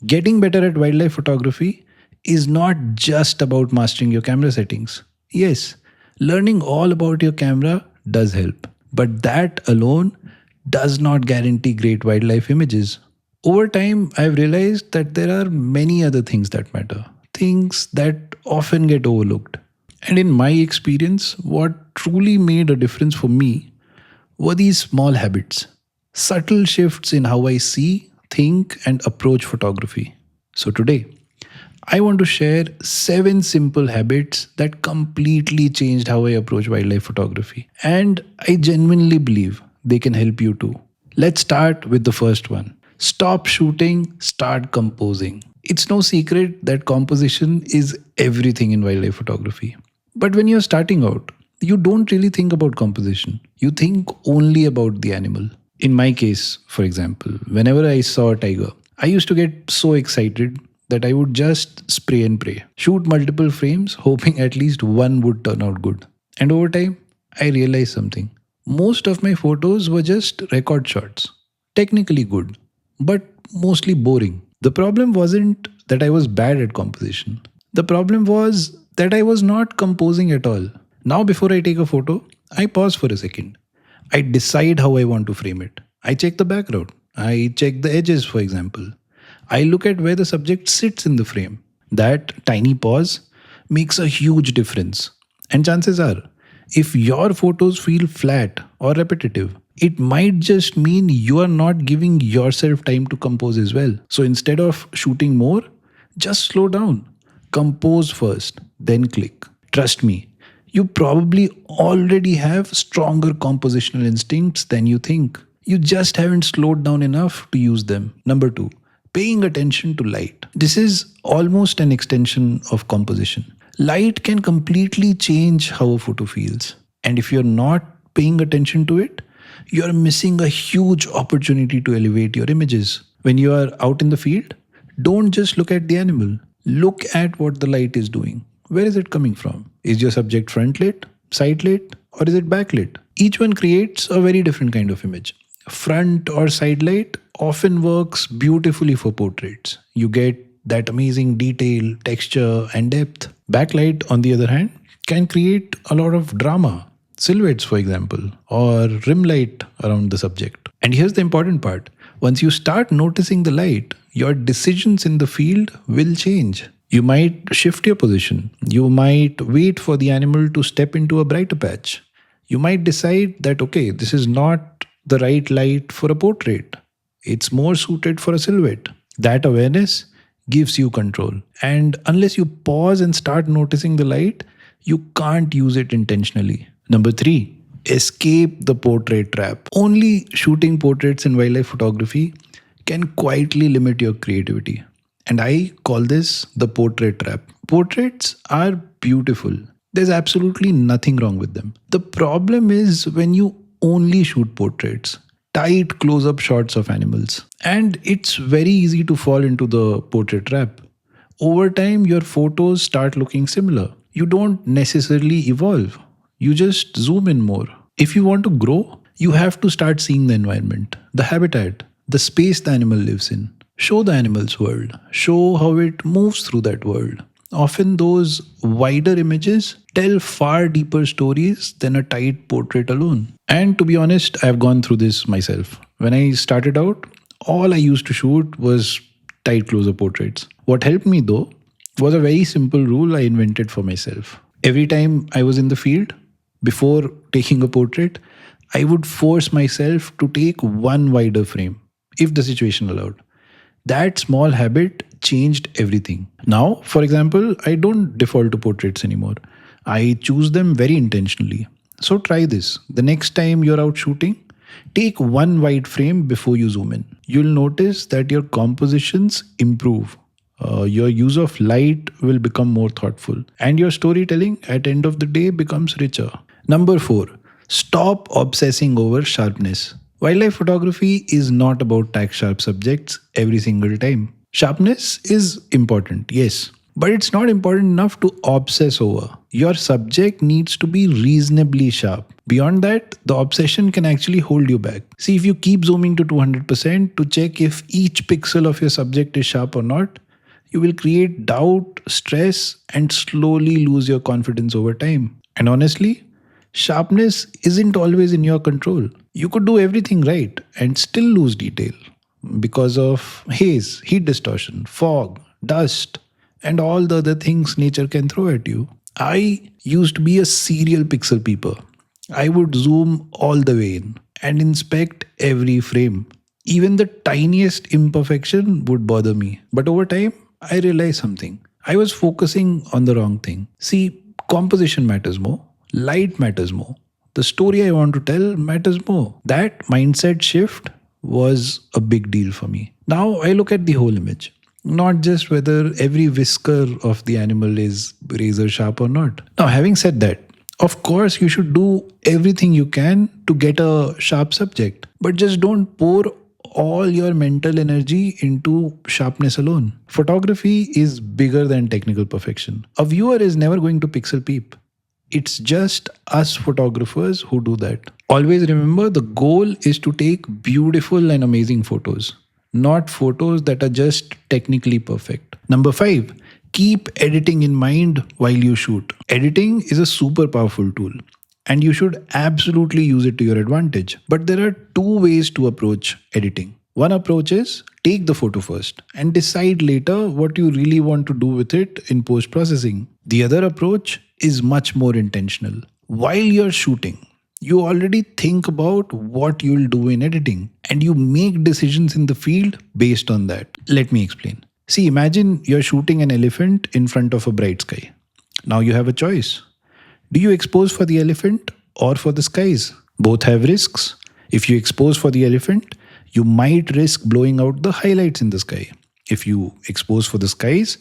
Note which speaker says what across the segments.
Speaker 1: Getting better at wildlife photography is not just about mastering your camera settings. Yes, learning all about your camera does help, but that alone does not guarantee great wildlife images. Over time, I've realized that there are many other things that matter, things that often get overlooked. And in my experience, what truly made a difference for me were these small habits, subtle shifts in how I see, think, and approach photography. So today, I want to share 7 simple habits that completely changed how I approach wildlife photography. And I genuinely believe they can help you too. Let's start with the first one. Stop shooting, start composing. It's no secret that composition is everything in wildlife photography. But when you're starting out, you don't really think about composition. You think only about the animal. In my case, for example, whenever I saw a tiger, I used to get so excited that I would just spray and pray, shoot multiple frames, hoping at least one would turn out good. And over time, I realized something. Most of my photos were just record shots, technically good, but mostly boring. The problem wasn't that I was bad at composition. The problem was that I was not composing at all. Now, before I take a photo, I pause for a second. I decide how I want to frame it. I check the background. I check the edges, for example. I look at where the subject sits in the frame. That tiny pause makes a huge difference. And chances are, if your photos feel flat or repetitive, it might just mean you are not giving yourself time to compose as well. So instead of shooting more, just slow down. Compose first, then click. Trust me, you probably already have stronger compositional instincts than you think. You just haven't slowed down enough to use them. Number 2, paying attention to light. This is almost an extension of composition. Light can completely change how a photo feels. And if you're not paying attention to it, you're missing a huge opportunity to elevate your images. When you are out in the field, don't just look at the animal. Look at what the light is doing. Where is it coming from? Is your subject front lit, side lit, or is it backlit? Each one creates a very different kind of image. Front or side light often works beautifully for portraits. You get that amazing detail, texture, and depth. Backlight, on the other hand, can create a lot of drama. Silhouettes, for example, or rim light around the subject. And here's the important part. Once you start noticing the light, your decisions in the field will change. You might shift your position. You might wait for the animal to step into a brighter patch. You might decide that, okay, this is not the right light for a portrait. It's more suited for a silhouette. That awareness gives you control. And unless you pause and start noticing the light, you can't use it intentionally. Number 3, escape the portrait trap. Only shooting portraits in wildlife photography can quietly limit your creativity. And I call this the portrait trap. Portraits are beautiful. There's absolutely nothing wrong with them. The problem is when you only shoot portraits, tight close-up shots of animals. And it's very easy to fall into the portrait trap. Over time, your photos start looking similar. You don't necessarily evolve. You just zoom in more. If you want to grow, you have to start seeing the environment, the habitat, the space the animal lives in. Show the animal's world. Show how it moves through that world. Often those wider images tell far deeper stories than a tight portrait alone. And to be honest, I've gone through this myself. When I started out, all I used to shoot was tight close-up portraits. What helped me though was a very simple rule I invented for myself. Every time I was in the field, before taking a portrait, I would force myself to take one wider frame, if the situation allowed. That small habit changed everything. Now, for example, I don't default to portraits anymore. I choose them very intentionally. So try this. The next time you're out shooting, take one wide frame before you zoom in. You'll notice that your compositions improve. Your use of light will become more thoughtful, and your storytelling at end of the day becomes richer. Number 4, stop obsessing over sharpness. Wildlife photography is not about tack sharp subjects every single time. Sharpness is important, yes, but it's not important enough to obsess over. Your subject needs to be reasonably sharp. Beyond that, the obsession can actually hold you back. See, if you keep zooming to 200% to check if each pixel of your subject is sharp or not, you will create doubt, stress, and slowly lose your confidence over time. And honestly, sharpness isn't always in your control. You could do everything right and still lose detail because of haze, heat distortion, fog, dust, and all the other things nature can throw at you. I used to be a serial pixel peeper. I would zoom all the way in and inspect every frame. Even the tiniest imperfection would bother me. But over time, I realized something. I was focusing on the wrong thing. See, composition matters more, light matters more, the story I want to tell matters more. That mindset shift was a big deal for me. Now I look at the whole image, not just whether every whisker of the animal is razor sharp or not. Now, having said that, of course, you should do everything you can to get a sharp subject, but just don't pour all your mental energy into sharpness alone. Photography is bigger than technical perfection. A viewer is never going to pixel peep. It's just us photographers who do that. Always remember, the goal is to take beautiful and amazing photos, not photos that are just technically perfect. Number 5, keep editing in mind while you shoot. Editing is a super powerful tool and you should absolutely use it to your advantage. But there are two ways to approach editing. One approach is take the photo first and decide later what you really want to do with it in post processing. The other approach is much more intentional. While you're shooting, you already think about what you'll do in editing and you make decisions in the field based on that. Let me explain. See, imagine you're shooting an elephant in front of a bright sky. Now you have a choice. Do you expose for the elephant or for the skies? Both have risks. If you expose for the elephant, you might risk blowing out the highlights in the sky. If you expose for the skies,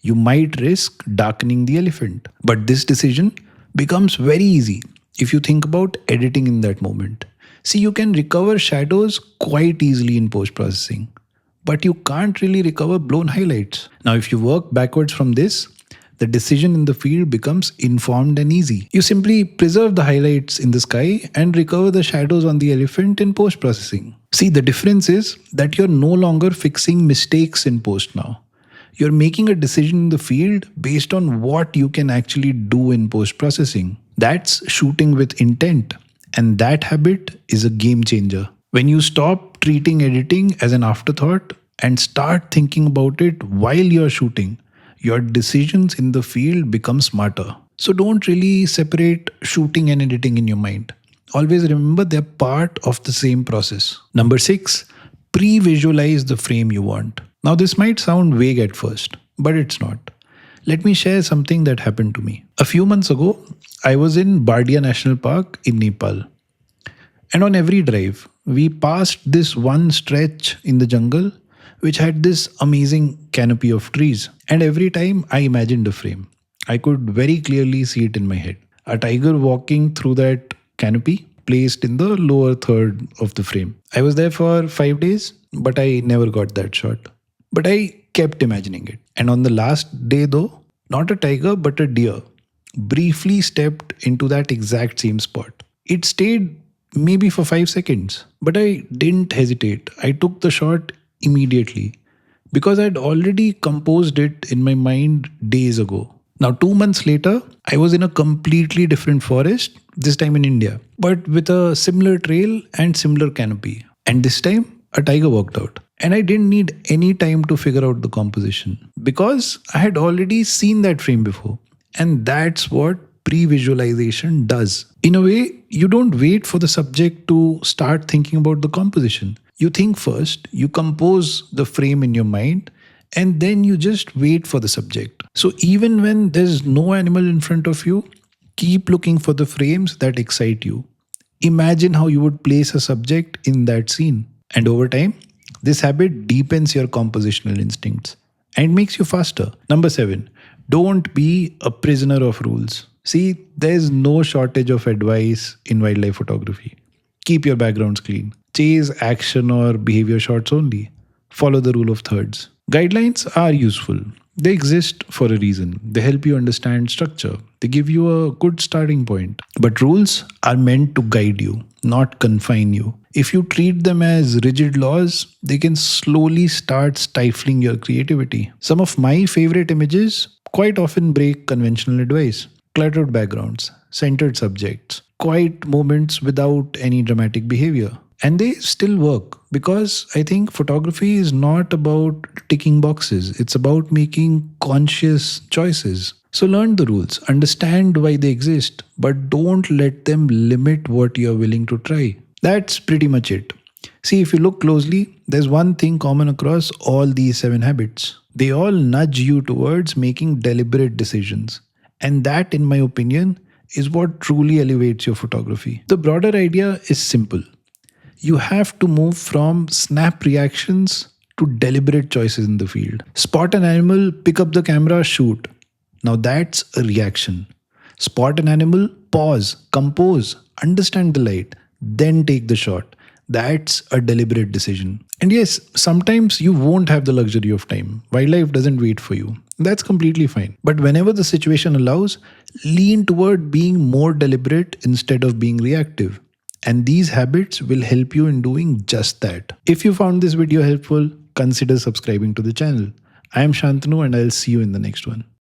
Speaker 1: you might risk darkening the elephant. But this decision becomes very easy if you think about editing in that moment. See, you can recover shadows quite easily in post-processing, but you can't really recover blown highlights. Now, if you work backwards from this, the decision in the field becomes informed and easy. You simply preserve the highlights in the sky and recover the shadows on the elephant in post-processing. See, the difference is that you're no longer fixing mistakes in post now. You're making a decision in the field based on what you can actually do in post-processing. That's shooting with intent, and that habit is a game changer. When you stop treating editing as an afterthought and start thinking about it while you're shooting, your decisions in the field become smarter. So don't really separate shooting and editing in your mind. Always remember they're part of the same process. Number 6, pre-visualize the frame you want. Now this might sound vague at first, but it's not. Let me share something that happened to me. A few months ago, I was in Bardia National Park in Nepal. And on every drive, we passed this one stretch in the jungle which had this amazing canopy of trees. And every time I imagined a frame, I could very clearly see it in my head. A tiger walking through that canopy placed in the lower third of the frame. I was there for 5 days, but I never got that shot. But I kept imagining it. And on the last day though, not a tiger but a deer briefly stepped into that exact same spot. It stayed maybe for 5 seconds, but I didn't hesitate. I took the shot immediately because I'd already composed it in my mind days ago. Now 2 months later, I was in a completely different forest, this time in India, but with a similar trail and similar canopy. And this time, a tiger walked out. And I didn't need any time to figure out the composition because I had already seen that frame before. And that's what pre-visualization does. In a way, you don't wait for the subject to start thinking about the composition. You think first, you compose the frame in your mind, and then you just wait for the subject. So even when there's no animal in front of you, keep looking for the frames that excite you. Imagine how you would place a subject in that scene. And over time, this habit deepens your compositional instincts and makes you faster. Number 7, don't be a prisoner of rules. See, there's no shortage of advice in wildlife photography. Keep your backgrounds clean. Chase action or behavior shots only. Follow the rule of thirds. Guidelines are useful, They exist for a reason. They help you understand structure. They give you a good starting point. But rules are meant to guide you, not confine you. If you treat them as rigid laws, they can slowly start stifling your creativity. Some of my favorite images quite often break conventional advice. Cluttered backgrounds, centered subjects, quiet moments without any dramatic behavior. And they still work because I think photography is not about ticking boxes, it's about making conscious choices. So learn the rules, understand why they exist, but don't let them limit what you're willing to try. That's pretty much it. See, if you look closely, there's one thing common across all these 7 habits. They all nudge you towards making deliberate decisions. And that, in my opinion, is what truly elevates your photography. The broader idea is simple. You have to move from snap reactions to deliberate choices in the field. Spot an animal, pick up the camera, shoot. Now that's a reaction. Spot an animal, pause, compose, understand the light, then take the shot. That's a deliberate decision. And yes, sometimes you won't have the luxury of time. Wildlife doesn't wait for you. That's completely fine. But whenever the situation allows, lean toward being more deliberate instead of being reactive. And these habits will help you in doing just that. If you found this video helpful, consider subscribing to the channel. I am Shantanu and I'll see you in the next one.